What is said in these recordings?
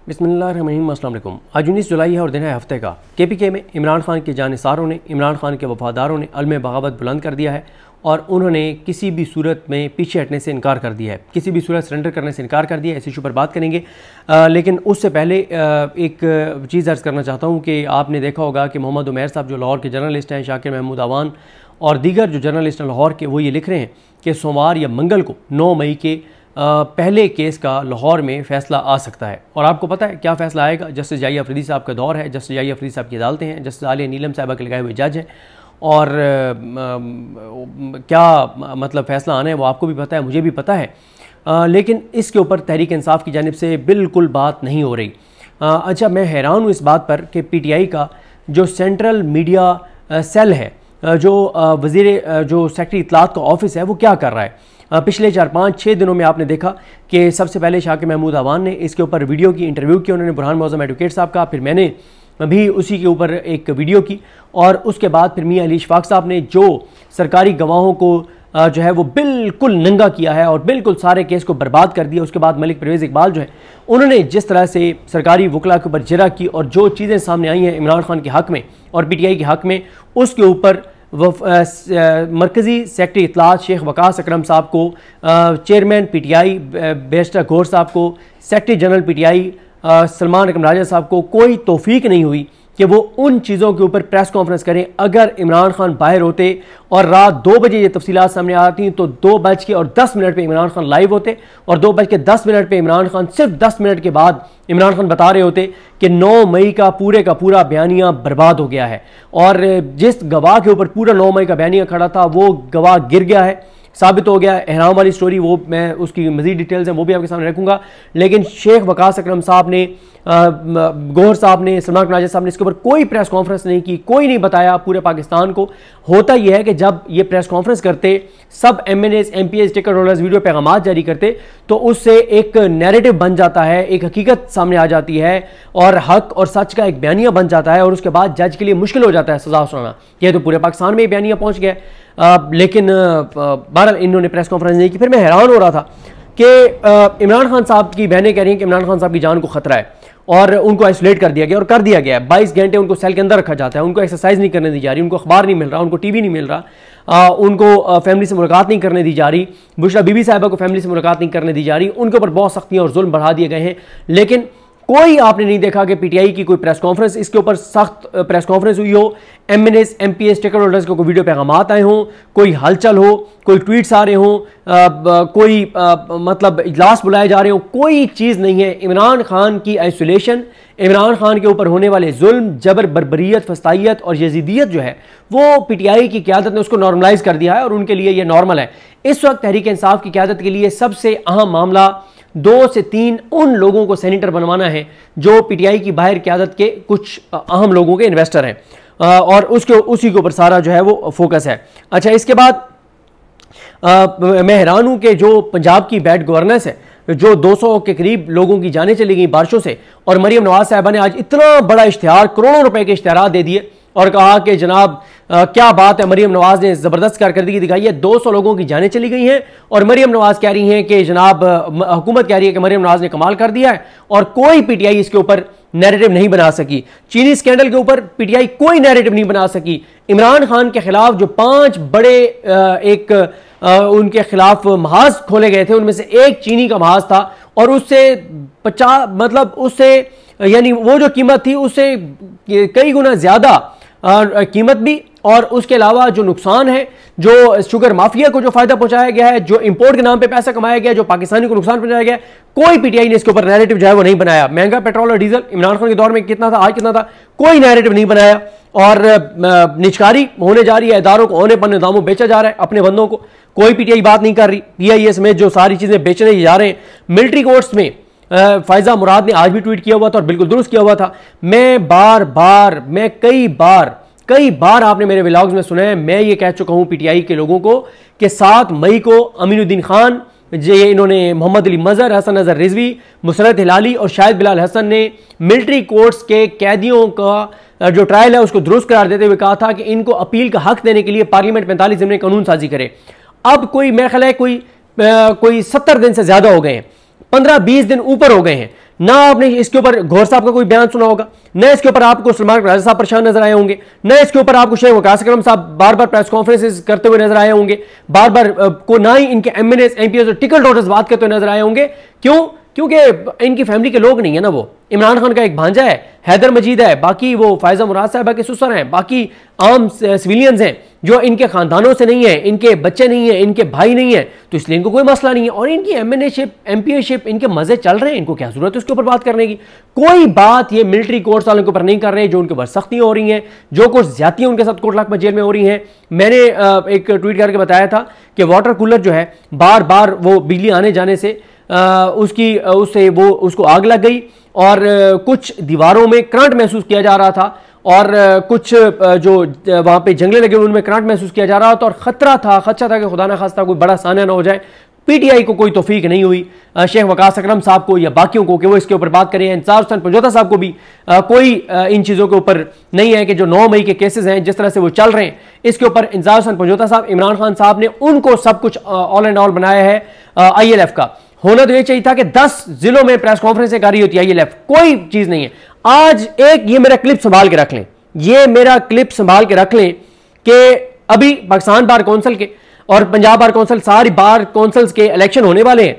बिस्मिल्लाहिर्रहमानिर्रहीम। अस्सलाम वालेकुम। आज 19 जुलाई है और दिन है हफ्ते का। KPK में इमरान खान के जानिसारों ने, इमरान खान के वफादारों ने अलम बगावत बुलंद कर दिया है और उन्होंने किसी भी सूरत में पीछे हटने से इनकार कर दिया है, किसी भी सूरत सरेंडर करने से इनकार कर दिया है। इस इशू पर बात करेंगे, लेकिन उससे पहले एक चीज़ अर्ज़ करना चाहता हूँ कि आपने देखा होगा कि मोहम्मद उमैर साहब जो लाहौर के जर्नलिस्ट हैं, शाकिर महमूद आवान और दीगर जो जर्नलिस्ट हैं लाहौर के, वो ये लिख रहे हैं कि सोमवार या मंगल को 9 मई के पहले केस का लाहौर में फ़ैसला आ सकता है। और आपको पता है क्या फ़ैसला आएगा? जस्टिस जाहिया अफरीदी साहब का दौर है, जस्टिस जाहिया अफरीदी साहब की अदालतें हैं, जस्टिस आलिया नीलम साहबा के लगाए हुए जज हैं और क्या मतलब फ़ैसला आना है वो आपको भी पता है, मुझे भी पता है, लेकिन इसके ऊपर तहरीक इंसाफ की जानिब से बिल्कुल बात नहीं हो रही। अच्छा, मैं हैरान हूँ इस बात पर कि PTI का जो सेंट्रल मीडिया सेल है, जो वज़ीर जो सेक्रेटरी इत्तलात का ऑफिस है, वो क्या कर रहा है। पिछले 4-5-6 दिनों में आपने देखा कि सबसे पहले शाकिर महमूद आवान ने इसके ऊपर वीडियो की, इंटरव्यू किया उन्होंने बुरहान मौज़म एडवोकेट साहब का, फिर मैंने भी उसी के ऊपर एक वीडियो की और उसके बाद फिर मियां अली इशफाक साहब ने जो सरकारी गवाहों को जो है वो बिल्कुल नंगा किया है और बिल्कुल सारे केस को बर्बाद कर दिया। उसके बाद मलिक परवेज़ इकबाल जो है उन्होंने जिस तरह से सरकारी वकला के ऊपर जरा की और जो चीज़ें सामने आई हैं इमरान खान के हक़ में और PTI के हक़ में, उसके ऊपर मरकज़ी सेक्रेटरी इत्तलात शेख वकास अकरम साहब को, चेयरमैन PTI बैरिस्टर गौर साहब को, सेक्रेटरी जनरल PTI सलमान अकरम राजा साहब को कोई तौफीक नहीं हुई कि वो उन चीज़ों के ऊपर प्रेस कॉन्फ्रेंस करें। अगर इमरान खान बाहर होते और रात 2 बजे ये तफसीलात सामने आती तो 2:10 पे इमरान खान लाइव होते और 2:10 पे इमरान खान सिर्फ 10 मिनट के बाद इमरान खान बता रहे होते कि 9 मई का पूरा बयानिया बर्बाद हो गया है और जिस गवाह के ऊपर पूरा 9 मई का बयानिया खड़ा था वो गवाह गिर गया है, साबित हो गया। एहराम वाली स्टोरी, वो मैं उसकी मज़ीद डिटेल्स हैं वो भी आपके सामने रखूँगा। लेकिन शेख वकास अकरम साहब ने, गौहर साहब ने, सलमान राजा साहब ने इसके ऊपर कोई प्रेस कॉन्फ्रेंस नहीं की, कोई नहीं बताया पूरे पाकिस्तान को। होता यह है कि जब ये प्रेस कॉन्फ्रेंस करते, सब MNAs MPs ticket holders video पैगामात जारी करते तो उससे एक नैरेटिव बन जाता है, एक हकीकत सामने आ जाती है और हक और सच का एक बयानिया बन जाता है और उसके बाद जज के लिए मुश्किल हो जाता है सजा सुनाना। यह तो पूरे पाकिस्तान में बयानिया पहुँच गया, लेकिन बहरहाल इन्होंने प्रेस कॉन्फ्रेंस नहीं की। फिर मैं हैरान हो रहा था कि इमरान खान साहब की बहनें कह रही हैं कि इमरान खान साहब की जान को खतरा है और उनको आइसोलेट कर दिया गया और कर दिया गया है। 22 घंटे उनको सेल के अंदर रखा जाता है, उनको एक्सरसाइज नहीं करने दी जा रही, उनको अखबार नहीं मिल रहा, उनको TV नहीं मिल रहा, उनको फैमिली से मुलाकात नहीं करने दी जा रही, बुशरा बीबी साहिबा को फैमिली से मुलाकात नहीं करने दी जा रही, उनके ऊपर बहुत सख्तियाँ और जुल्म बढ़ा दिए गए हैं। लेकिन कोई आपने नहीं देखा कि PTI की कोई प्रेस कॉन्फ्रेंस, इसके ऊपर सख्त प्रेस कॉन्फ्रेंस हुई हो, MNAs MPs टिकट होल्डर्स को कोई वीडियो पैगामात आए हों, कोई हलचल हो, कोई ट्वीट्स आ रहे हों, कोई मतलब इजलास बुलाए जा रहे हों, कोई चीज़ नहीं है। इमरान खान की आइसोलेशन, इमरान खान के ऊपर होने वाले जुल्म, जबर, बर्बरियत, फस्तायत और यजीदियत जो है वो PTI की क़यादत ने उसको नॉर्मलाइज कर दिया है और उनके लिए ये नॉर्मल है। इस वक्त तहरीक इंसाफ की क़यादत के लिए सबसे अहम मामला 2 से 3 उन लोगों को सेनेटर बनवाना है जो PTI की बाहर क़यादत के कुछ अहम लोगों के इन्वेस्टर हैं और उसी के ऊपर सारा जो है वो फोकस है। अच्छा, इसके बाद मैं हैरान हूँ कि जो पंजाब की बैड गवर्नेंस है, जो 200 के करीब लोगों की जानें चली गई बारिशों से, और मरियम नवाज साहबा ने आज इतना बड़ा इश्तिहार, करोड़ों रुपए के इश्तिहार दे दिए और कहा कि जनाब क्या बात है, मरियम नवाज ने ज़बरदस्त कारकर्दगी दिखाई है, 200 लोगों की जानें चली गई हैं और मरियम नवाज कह रही हैं कि जनाब हुकूमत कह रही है कि मरियम नवाज ने कमाल कर दिया है और कोई PTI इसके ऊपर नैरेटिव नहीं बना सकी। चीनी स्कैंडल के ऊपर PTI कोई नैरेटिव नहीं बना सकी। इमरान खान के खिलाफ जो 5 बड़े उनके खिलाफ महाज खोले गए थे, उनमें से एक चीनी का महाज था और उससे 50 मतलब उससे यानी वो जो कीमत थी उससे कई गुना ज़्यादा कीमत भी, और उसके अलावा जो नुकसान है, जो शुगर माफिया को जो फायदा पहुंचाया गया है, जो इंपोर्ट के नाम पे पैसा कमाया गया, जो पाकिस्तानी को नुकसान पहुंचाया गया, कोई PTI ने इसके ऊपर नैरेटिव जो है वो नहीं बनाया। महंगा पेट्रोल और डीजल इमरान खान के दौर में कितना था, आज कितना था, कोई नैरेटिव नहीं बनाया और निचकारी होने जा रही है, इदारों को होने पन्ने दामों बेचा जा रहा है अपने बंदों को, कोई PTI बात नहीं कर रही। PIA में जो सारी चीजें बेचने जा रहे हैं, मिलिट्री कोर्ट्स में फायजा मुराद ने आज भी ट्वीट किया हुआ था और बिल्कुल दुरुस्त किया हुआ था। मैं कई बार आपने मेरे व्लॉग्स में सुना है, मैं ये कह चुका हूं PTI के लोगों को कि 7 मई को अमीनुद्दीन खान, ये इन्होंने मोहम्मद अली मजहर, हसन नजर रिजवी, मुसरत हिलाली और शाहिद बिलाल हसन ने मिलिट्री कोर्ट्स के कैदियों का जो ट्रायल है उसको दुरुस्त करार देते हुए कहा था कि इनको अपील का हक देने के लिए पार्लियामेंट 45 दिन में कानून साजी करे। अब कोई मेरा ख्याल है कोई 70 दिन से ज्यादा हो गए हैं 15-20 दिन ऊपर हो गए हैं, ना आपने इसके ऊपर गौहर साहब का कोई बयान सुना होगा, न इसके ऊपर आपको सलमान राजा साहब परेशान नजर आए होंगे, न इसके ऊपर आपको शेख वकास अकरम साहब बार बार प्रेस कॉन्फ्रेंसेस करते हुए नजर आए होंगे, बार बार को ना ही इनके एमएनएस एमपीएस और टिकट होल्डर्स बात करते हुए नजर आए होंगे। क्यों? क्योंकि इनकी फैमिली के लोग नहीं है ना, वो इमरान खान का एक भांजा है, हैदर मजीद है, बाकी वो फायजा मुराद साहबा के ससुर हैं, बाकी आम सिविलियंस हैं जो इनके खानदानों से नहीं है, इनके बच्चे नहीं है, इनके भाई नहीं है, तो इसलिए इनको कोई मसला नहीं है। और इनकी एमएनएशिप एमपीएशिप इनके मजे चल रहे हैं, इनको क्या जरूरत है उसके ऊपर बात करने की। कोई बात ये मिलिट्री कोर्स वालों के ऊपर नहीं कर रहे, जो उनके ऊपर सख्तियां हो रही हैं, जो कुछ ज्यादतियां उनके साथ कोटलाक में जेल में हो रही हैं। मैंने एक ट्वीट करके बताया था कि वाटर कूलर जो है बार बार वो बिजली आने जाने से उसको आग लग गई और कुछ दीवारों में करंट महसूस किया जा रहा था और कुछ जो वहां पे जंगले लगे हुए उनमें करंट महसूस किया जा रहा था और खतरा था कि खुदा ना खास्ता कोई बड़ा साना ना हो जाए। पीटीआई को कोई तौफीक नहीं हुई शेख वकास अकरम साहब को या बाकियों को कि वो इसके ऊपर बात करें। इंसार हुसैन पंजोता साहब को भी कोई इन चीज़ों के ऊपर नहीं है कि जो 9 मई के केसेस हैं जिस तरह से वो चल रहे हैं, इसके ऊपर इंसार हुसैन पंजोता साहब, इमरान खान साहब ने उनको सब कुछ ऑल एंड ऑल बनाया है। ILF का होना तो ये चाहिए था कि 10 जिलों में प्रेस कॉन्फ्रेंस कर रही होती है ILF, कोई चीज नहीं है। आज एक ये मेरा क्लिप संभाल के रख लें, ये मेरा क्लिप संभाल के रख लें कि अभी पाकिस्तान बार कौंसिल के और पंजाब बार कौंसिल, सारी बार कौंसिल्स के इलेक्शन होने वाले हैं।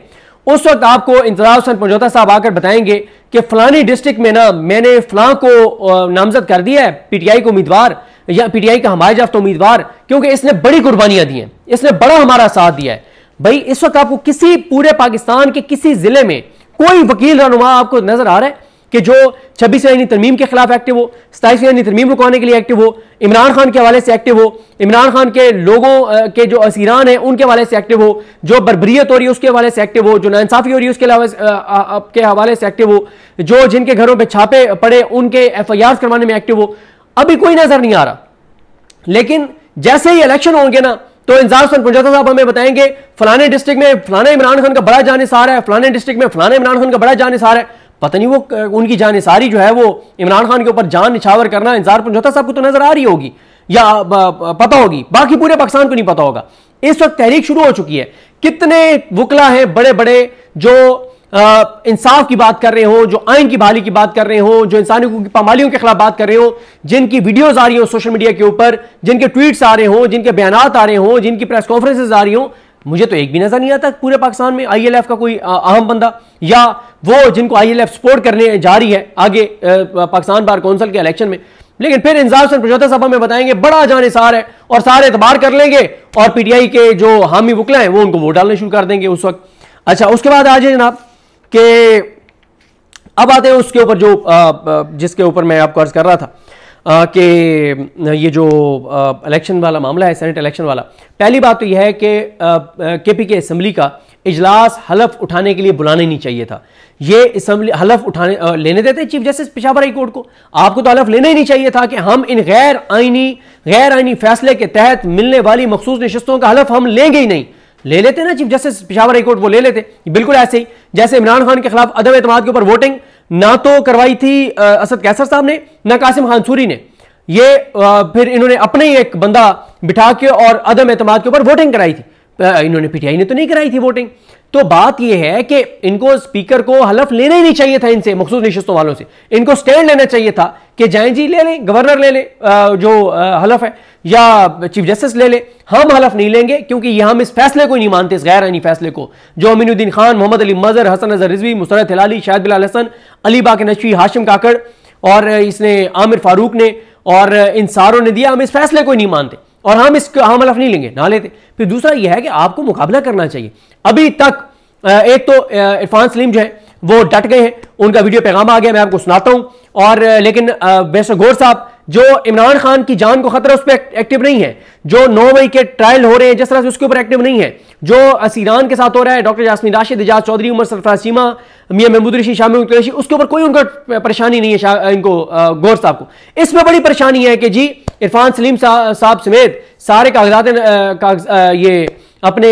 उस वक्त आपको इंसार हुसैन पंजोता साहब आकर बताएंगे कि फलानी डिस्ट्रिक्ट में ना मैंने फलां को नामजद कर दिया है PTI को उम्मीदवार या PTI का हमारे याफ्ता उम्मीदवार, क्योंकि इसने बड़ी कुर्बानियां दी हैं, इसने बड़ा हमारा साथ दिया है। भाई इस वक्त आपको किसी पूरे पाकिस्तान के किसी जिले में कोई वकील रहनुमा आपको नजर आ रहा है कि जो 26वीं तरमीम के खिलाफ एक्टिव हो, 27वीं तरमीम रुकवाने के लिए एक्टिव हो, इमरान खान के हवाले से एक्टिव हो, इमरान खान के लोगों के जो असीरान हैं उनके हवाले से एक्टिव हो, जो बर्बरियत हो रही है उसके हवाले से एक्टिव हो, जो नाइंसाफी हो रही है उसके हवाले से एक्टिव हो, जो जिनके घरों पर छापे पड़े उनके FIR करवाने में एक्टिव हो। अभी कोई नजर नहीं आ रहा, लेकिन जैसे ही इलेक्शन होंगे ना तो इंसार हुसैन पंजोता साहब हमें बताएंगे फलाने डिस्ट्रिक्ट में फलाने इमरान खान का बड़ा जानिसार है, फलाने डिस्ट्रिक्ट में फलाने इमरान खान का बड़ा जानिसार है। पता नहीं वो उनकी जानिसारी जो है वो इमरान खान के ऊपर जान निछावर करना इंसार पंजोता साहब को तो नजर आ रही होगी या पता होगी, बाकी पूरे पाकिस्तान को नहीं पता होगा। इस वक्त तहरीक शुरू हो चुकी है, कितने वकला हैं बड़े बड़े जो इंसाफ की बात कर रहे हो, जो आइन की बहाली की बात कर रहे हो, जो इंसानी की पामालियों के खिलाफ बात कर रहे हो, जिनकी वीडियोस आ रही हो सोशल मीडिया के ऊपर, जिनके ट्वीट्स आ रहे हो, जिनके बयानात आ रहे हो, जिनकी प्रेस कॉन्फ्रेंसेस आ रही हो। मुझे तो एक भी नजर नहीं आता पूरे पाकिस्तान में ILF का कोई अहम बंदा या वो जिनको ILF सपोर्ट करने जा रही है आगे पाकिस्तान बार कौंसिल के इलेक्शन में। लेकिन फिर इंसार हुसैन पंजोता साहब में बताएंगे बड़ा जानिसार है और सारे एतबार कर लेंगे और PTI के जो हामी वकला हैं वो उनको वोट डालने शुरू कर देंगे उस वक्त। अच्छा, उसके बाद आ जाए जनाब कि अब आते हैं उसके ऊपर जो जिसके ऊपर मैं आपको अर्ज कर रहा था कि ये जो इलेक्शन वाला मामला है, सेनेट इलेक्शन वाला। पहली बात तो यह है कि KPK असेंबली का इजलास हलफ उठाने के लिए बुलाना ही नहीं चाहिए था। ये असेंबली हलफ उठाने लेने देते chief justice Peshawar high court को, आपको तो हलफ लेना ही नहीं चाहिए था कि हम इन गैर आईनी फैसले के तहत मिलने वाली मखसूस नशिस्तों का हलफ हम लेंगे ही नहीं। ले लेते ना chief justice Peshawar high court, वो ले लेते। बिल्कुल ऐसे ही जैसे इमरान खान के खिलाफ अदम एतमाद के ऊपर वोटिंग ना तो करवाई थी असद कैसर साहब ने, ना कासिम खान सूरी ने, ये फिर इन्होंने अपने ही एक बंदा बिठा के और अदम एतमाद के ऊपर वोटिंग कराई थी। इन्होंने PTI ने तो नहीं कराई थी वोटिंग। तो बात यह है कि इनको स्पीकर को हलफ लेना ही नहीं चाहिए था इनसे, मखसूस नशिस्तों वालों से। इनको स्टैंड लेना चाहिए था कि जाएं जी ले लें, गवर्नर ले ले जो हलफ है, या चीफ जस्टिस ले ले, हम हलफ नहीं लेंगे क्योंकि ये हम इस फैसले को नहीं मानते, इस गैर आईनी फैसले को जो अमीनुद्दीन खान, मोहम्मद अली मजहर, हसन अजहर रिजवी, मुसरत हिलाली, शाहिद बिलाल हसन, अली बाकी नशवी, हाशिम काकड़ और इसने आमिर फारूक ने और इन सारों ने दिया। हम इस फैसले को नहीं मानते और हम हलफ नहीं लेंगे, ना लेते। फिर दूसरा यह है कि आपको मुकाबला करना चाहिए। अभी तक एक तो इरफान सलीम जो है वो डट गए हैं, उनका वीडियो पैगाम आ गया, मैं आपको सुनाता हूं। और लेकिन बैरिस्टर गौहर साहब जो इमरान खान की जान को खतरा उस पर एक्टिव नहीं है, जो 9 मई के ट्रायल हो रहे हैं जिस तरह से उसके ऊपर एक्टिव नहीं है, जो असीरान के साथ हो रहा है, डॉक्टर यास्मीन राशिद, एजाज चौधरी, उमर सरफराज चीमा, मियां महमूद रशीद, शाह महमूद कुरैशी, उसके ऊपर कोई उनका परेशानी नहीं है। इनको गौहर साहब को इसमें बड़ी परेशानी है कि जी इरफान सलीम साहब समेत सारे कागजात ये अपने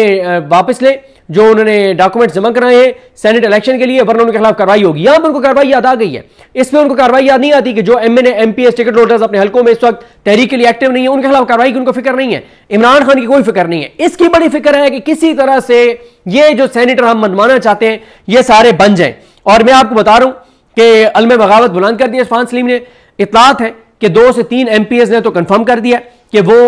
वापस लें, जो उन्होंने डॉक्यूमेंट जमा कराए हैं सेनेट इलेक्शन के लिए, वरना उनके खिलाफ कार्रवाई होगी। यहां पर उनको कार्रवाई याद आ गई है, इसमें उनको कार्रवाई याद नहीं आती कि जो एमएनए एमपीएस टिकट होल्डर्स अपने हलकों में इस वक्त तहरीक के लिए एक्टिव नहीं है, उनके खिलाफ कार्रवाई की उनको फिक्र नहीं है। इमरान खान की कोई फिक्र नहीं है। इसकी बड़ी फिक्र है कि किसी तरह से ये जो सेनेटर हम मनवाना चाहते हैं ये सारे बन जाए। और मैं आपको बता रहा हूं कि अलम बगावत बुलंद कर दिया इरफान सलीम ने। इत्तलात है कि 2 से 3 एमपीएस ने तो कंफर्म कर दिया कि वो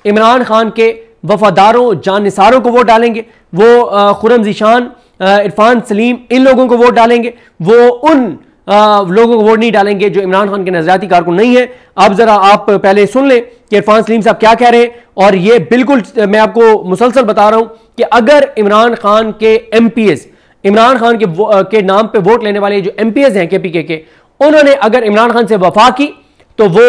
इमरान खान के वफादारों जाननिसारों को वोट डालेंगे, वो खुर्रम ज़ीशान, इरफान सलीम, इन लोगों को वोट डालेंगे, वो उन लोगों को वोट नहीं डालेंगे जो इमरान खान के नजरियाती कारकुन नहीं है। अब जरा आप पहले सुन लें कि इरफान सलीम साहब क्या कह रहे हैं। और ये बिल्कुल मैं आपको मुसलसल बता रहा हूं कि अगर इमरान खान के एमपीएस, इमरान खान के नाम पे वोट लेने वाले जो एमपीएस हैं केपीके के, उन्होंने अगर इमरान खान से वफा की तो वो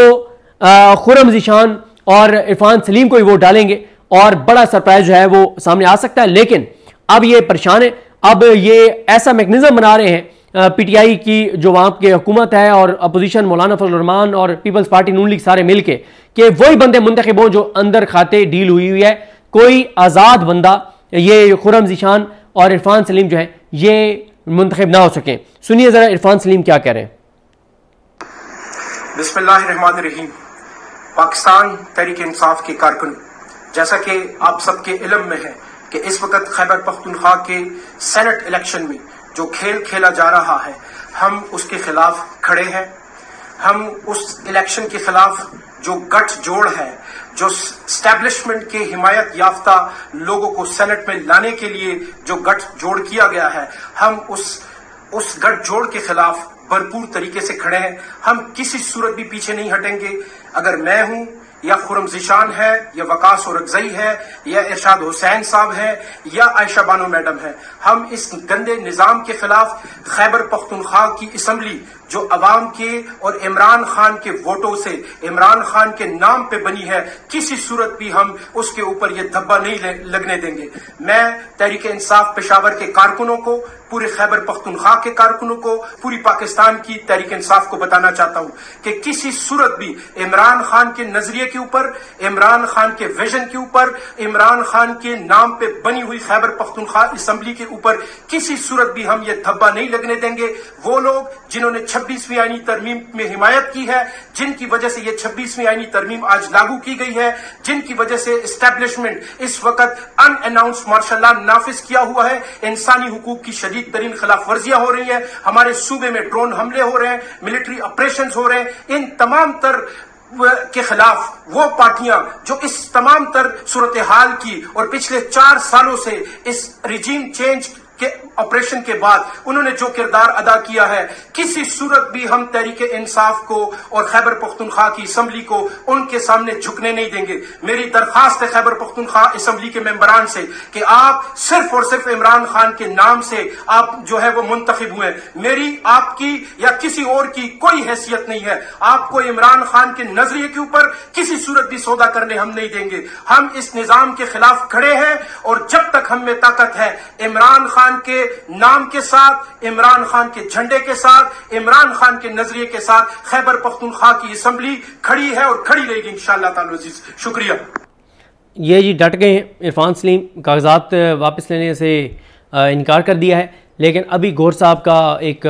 खुर्रम ज़ीशान और इरफान सलीम को ही वोट डालेंगे और बड़ा सरप्राइज जो है वो सामने आ सकता है। लेकिन अब ये परेशान है, अब ये ऐसा मैकेनिज्म बना रहे हैं पीटीआई की जो वहां की हुकूमत है और अपोजिशन मौलाना फजल रहमान और पीपल्स पार्टी नून लीग सारे मिलके कि वही बंदे मुंतखब हों जो अंदर खाते डील हुई है। कोई आज़ाद बंदा ये खुर्रम ज़ीशान और इरफान सलीम जो है ये मुंतखब ना हो सके। सुनिए जरा इरफान सलीम क्या कह रहे हैं। बिस्मिल्लाहिर्रहमानिर्रहीम। पाकिस्तान तहरीक इंसाफ के कारकुन, जैसा कि आप सबके इल्म में है कि इस वक्त खैबर पख्तूनख्वा के सेनेट इलेक्शन में जो खेल खेला जा रहा है, हम उसके खिलाफ खड़े हैं। हम उस इलेक्शन के खिलाफ जो गठजोड़ है, जो स्टैब्लिशमेंट के हिमायत याफ्ता लोगों को सेनेट में लाने के लिए जो गठजोड़ किया गया है, हम उस गठजोड़ के खिलाफ भरपूर तरीके से खड़े हैं। हम किसी सूरत भी पीछे नहीं हटेंगे। अगर मैं हूं या खुर्रम ज़ीशान है या वकास औरकज़ई है या इरशाद हुसैन साहब है या आयशा बानो मैडम है, हम इस गंदे निजाम के खिलाफ खैबर पख्तूनख्वा की असम्बली जो अवाम के और इमरान खान के वोटों से इमरान खान के नाम पे बनी है, किसी सूरत भी हम उसके ऊपर ये धब्बा नहीं लगने देंगे। मैं तहरीक इंसाफ पेशावर के कारकुनों को, पूरे खैबर पख्तूनख्वा के कारकुनों को, पूरी पाकिस्तान की तहरीक इंसाफ को बताना चाहता हूं कि किसी सूरत भी इमरान खान के नजरिए के ऊपर, इमरान खान के विजन के ऊपर, इमरान खान के नाम पे बनी हुई खैबर पख्तूनख्वा असम्बली के ऊपर किसी सूरत भी हम ये धब्बा नहीं लगने देंगे। वो लोग जिन्होंने 26वीं आईनी तरमीम में हिमायत की है, जिनकी वजह से ये 26वीं आईनी तरमीम आज लागू की गई है, जिनकी वजह से एस्टेब्लिशमेंट इस वक्त अनअनाउंस मार्शल लॉ नाफिज किया हुआ है, इंसानी हुकूक की शदीद तरीन खिलाफ वर्जियां हो रही है, हमारे सूबे में ड्रोन हमले हो रहे हैं, मिलिट्री ऑपरेशंस हो रहे हैं, इन तमाम तर के खिलाफ वो पार्टियां जो इस तमाम तर सूरत हाल की और पिछले 4 सालों से इस रिजीम चेंज के ऑपरेशन के बाद उन्होंने जो किरदार अदा किया है, किसी सूरत भी हम तहरीक इंसाफ को और खैबर पख्तूनख्वा की असम्बली को उनके सामने झुकने नहीं देंगे। मेरी दरखास्त है खैबर पख्तूनख्वा असम्बली के मेंबरान से कि आप सिर्फ और सिर्फ इमरान खान के नाम से आप जो है वो मुंतखब हुए। मेरी, आपकी या किसी और की कोई हैसियत नहीं है। आपको इमरान खान के नजरिए के ऊपर किसी सूरत भी सौदा करने हम नहीं देंगे। हम इस निजाम के खिलाफ खड़े हैं और जब तक हम में ताकत है, इमरान खान के नाम के साथ, इमरान खान के झंडे के साथ, इमरान खान के नजरिए के साथ खैबर पख्तूनख्वा की असम्बली खड़ी है और खड़ी रहेगी इंशाअल्लाह ताला अज़ीज़। शुक्रिया। ये जी डट गए इरफान सलीम, कागजात वापस लेने से इनकार कर दिया है। लेकिन अभी गौर साहब का एक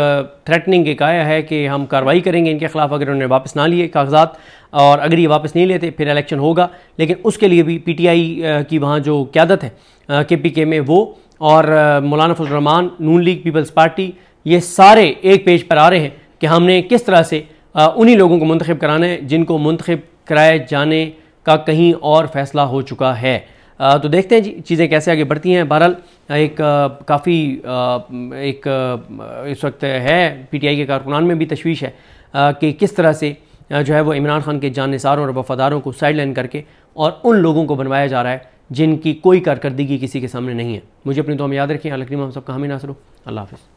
थ्रेटनिंग एक आया है कि हम कार्रवाई करेंगे इनके खिलाफ अगर उन्होंने वापस ना लिए कागजात, और अगर ये वापस नहीं लेते फिर इलेक्शन होगा। लेकिन उसके लिए भी पीटीआई की वहाँ जो क़यादत है केपीके में, वो और मौलाना फजल रहमान, नून लीग, पीपल्स पार्टी, ये सारे एक पेज पर आ रहे हैं कि हमने किस तरह से उन्हीं लोगों को मुंतखब कराना है जिनको मुंतखब कराए जाने का कहीं और फैसला हो चुका है। तो देखते हैं जी चीज़ें कैसे आगे बढ़ती हैं। बहरहाल एक काफ़ी इस वक्त है पीटीआई के कारकुनान में भी तशवीश है कि किस तरह से जो है वो इमरान खान के जाननिसारों और वफादारों को साइड लाइन करके और उन लोगों को बनवाया जा रहा है जिनकी कोई कारकर्दगी किसी के सामने नहीं है। मुझे अपनी दुआ में याद रखें। अल्लाह करीम हम सबका हामी नासर हो। अल्लाह हाफ़िज़।